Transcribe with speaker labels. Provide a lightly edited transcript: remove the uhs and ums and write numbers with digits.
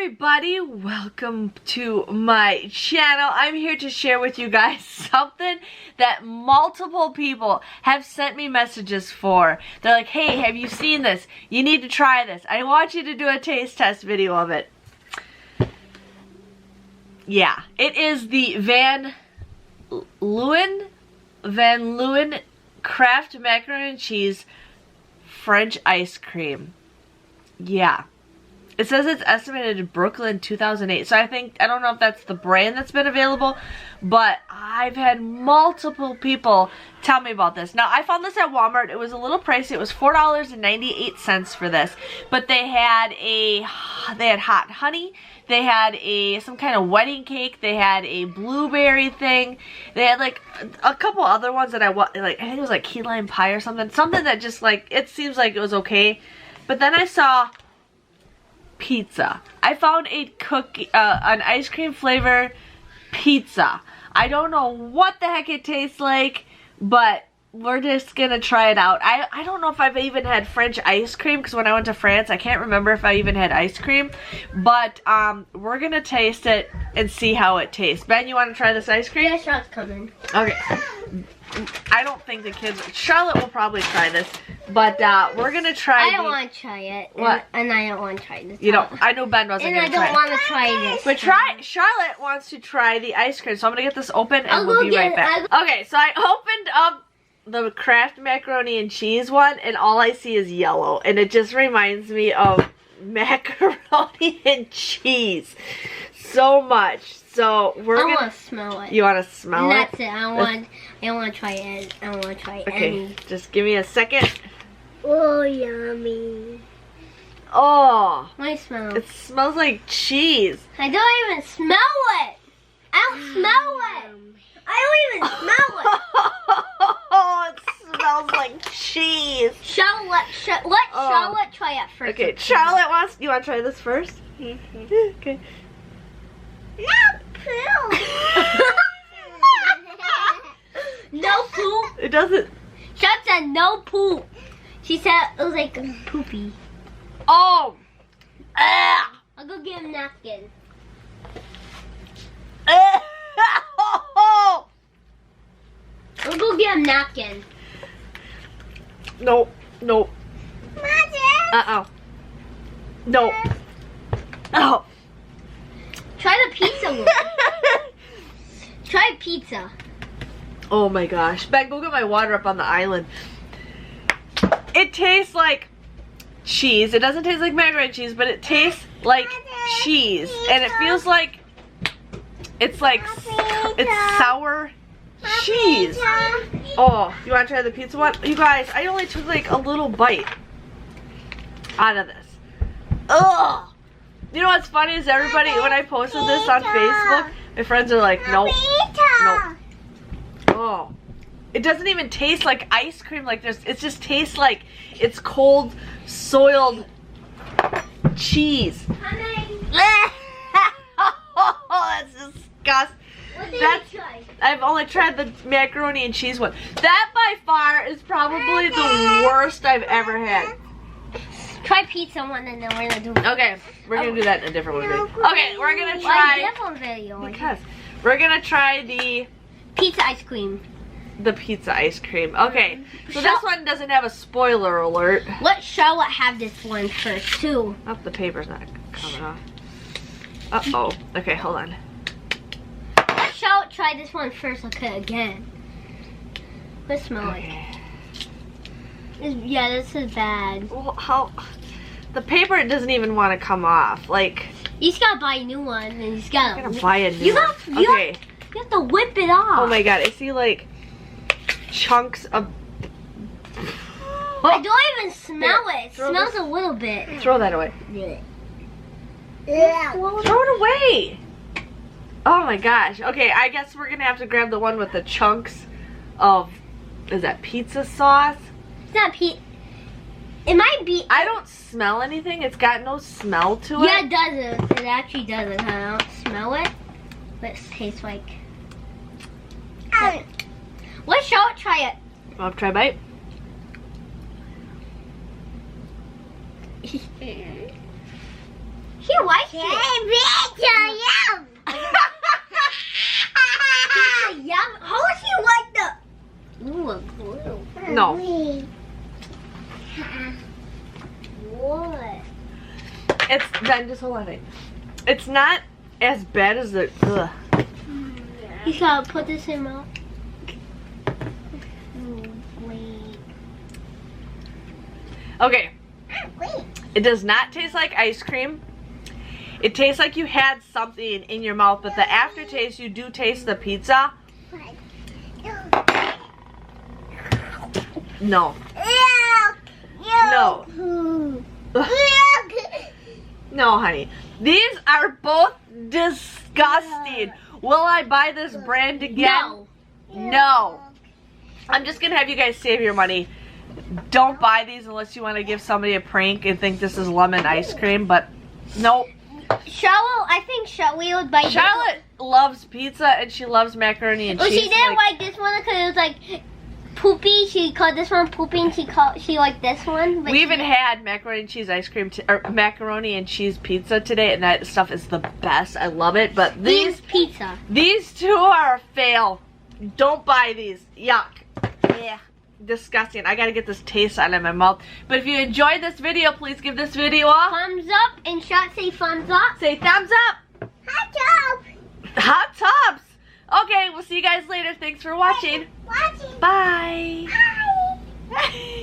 Speaker 1: everybody, welcome to my channel. I'm here to share with you guys something that multiple people have sent me messages for. They're like, hey, have you seen this? You need to try this. I want you to do a taste test video of it. Yeah, it is the Van Leeuwen Kraft Mac Cheese French ice cream. Yeah. It says it's estimated in Brooklyn 2008. So I don't know if that's the brand that's been available, but I've had multiple people tell me about this. Now, I found this at Walmart. It was a little pricey. It was $4.98 for this. But they had hot honey. They had some kind of wedding cake. They had a blueberry thing. They had like a couple other ones that I think it was like key lime pie or something. Something that just like, it seems like it was okay. But then I saw pizza. I found an ice cream flavor pizza. I don't know what the heck it tastes like, but we're just gonna try it out. I don't know if I've even had French ice cream, because when I went to France, I can't remember if I even had ice cream, but we're gonna taste it and see how it tastes. Ben, you want to try this ice cream?
Speaker 2: Yeah, Charlotte's coming.
Speaker 1: Okay. I don't think the kids, Charlotte will probably try this, but we're gonna try.
Speaker 2: I don't want to try it.
Speaker 1: What?
Speaker 2: And I don't want to try this.
Speaker 1: You don't. I know Ben wasn't gonna try it.
Speaker 2: And I don't want to try this.
Speaker 1: But Charlotte wants to try the ice cream, so I'm gonna get this open and we'll be right back. Okay, so I opened up the Kraft macaroni and cheese one, and all I see is yellow, and it just reminds me of macaroni and cheese so much. So I
Speaker 2: want to smell it.
Speaker 1: You want to smell it?
Speaker 2: That's it. I don't want to try it. I don't want to try it.
Speaker 1: Okay, just give me a second.
Speaker 2: Oh, yummy.
Speaker 1: Oh.
Speaker 2: What do you smell?
Speaker 1: It smells like cheese.
Speaker 2: I don't even smell it. I don't smell it. I don't even smell it.
Speaker 1: Oh, it smells like cheese.
Speaker 2: Charlotte, Charlotte try it first.
Speaker 1: Okay, Charlotte you want to try this first? Mm-hmm. Okay.
Speaker 2: No poop. No poop.
Speaker 1: It doesn't.
Speaker 2: Charlotte said no poop. She said it was like poopy.
Speaker 1: Oh. Ah.
Speaker 2: I'll go get a napkin. I'll go get a napkin.
Speaker 1: No. No. Uh-oh. No. Oh.
Speaker 2: Try the pizza one. Try pizza.
Speaker 1: Oh my gosh. Ben, go get my water up on the island. It tastes like cheese. It doesn't taste like macaroni and cheese, but it tastes like cheese. And it feels like it's sour cheese. Oh, you want to try the pizza one? You guys, I only took like a little bite out of this. Ugh. You know what's funny is everybody, when I posted this on Facebook, my friends are like, nope, nope. Oh, it doesn't even taste like ice cream like this. It just tastes like it's cold, soiled cheese. Oh, that's disgusting. I've only tried the macaroni and cheese one. That by far is probably the worst I've ever had.
Speaker 2: Try pizza one and then we're gonna do.
Speaker 1: Okay, we're gonna do that in a different video. Okay, we're gonna try.
Speaker 2: Different video.
Speaker 1: Because we're gonna try the
Speaker 2: pizza ice cream.
Speaker 1: The pizza ice cream. Okay, so this one doesn't have a spoiler alert.
Speaker 2: Let Charlotte have this one first too.
Speaker 1: Oh, the paper's not coming off. Uh-oh. Okay, hold on.
Speaker 2: Let Charlotte try this one first. Okay, again. Let's smell it. Yeah, this is bad.
Speaker 1: Well, how? The paper doesn't even want to come off. Like,
Speaker 2: you just gotta buy a new one, and you just gotta.
Speaker 1: I'm gonna buy a new one. Okay.
Speaker 2: You have to whip it off.
Speaker 1: Oh my god! I see like chunks of.
Speaker 2: I don't even smell it. It smells a little bit.
Speaker 1: Throw that away.
Speaker 2: Yeah.
Speaker 1: Throw it away. Oh my gosh. Okay, I guess we're gonna have to grab the one with the chunks of. Is that pizza sauce?
Speaker 2: It's not it might be.
Speaker 1: I don't smell anything. It's got no smell to it.
Speaker 2: Yeah, it doesn't. It actually doesn't. I don't smell it. But it tastes like. Let's Charlotte try it.
Speaker 1: Want to try a bite?
Speaker 2: She likes it. Yum. Yum. How does she like the? Ooh, a glue.
Speaker 1: No.
Speaker 2: What?
Speaker 1: It's then just hold on. It's not as bad as the. Ugh.
Speaker 2: You gotta put this in mouth.
Speaker 1: Okay.
Speaker 2: Wait.
Speaker 1: It does not taste like ice cream. It tastes like you had something in your mouth, but the aftertaste, you do taste the pizza. No. No. No, honey. These are both disgusting. Will I buy this brand again? No. I'm just going to have you guys save your money. Don't buy these unless you want to give somebody a prank and think this is lemon ice cream, but nope.
Speaker 2: Charlotte, I think we would buy
Speaker 1: Charlotte loves pizza and she loves macaroni and cheese.
Speaker 2: She didn't like this one because it was like poopy. She called this one poopy and she liked this one.
Speaker 1: We even had macaroni and cheese ice cream, or macaroni and cheese pizza today, and that stuff is the best. I love it, but these two are a fail. Don't buy these. Yuck. Yeah. Disgusting. I gotta get this taste out of my mouth. But if you enjoyed this video, please give this video a
Speaker 2: thumbs up, and Shot say thumbs up.
Speaker 1: Say thumbs up.
Speaker 2: Hot tubs.
Speaker 1: Hot tubs. Okay, we'll see you guys later. Thanks for watching. Bye.
Speaker 2: Bye.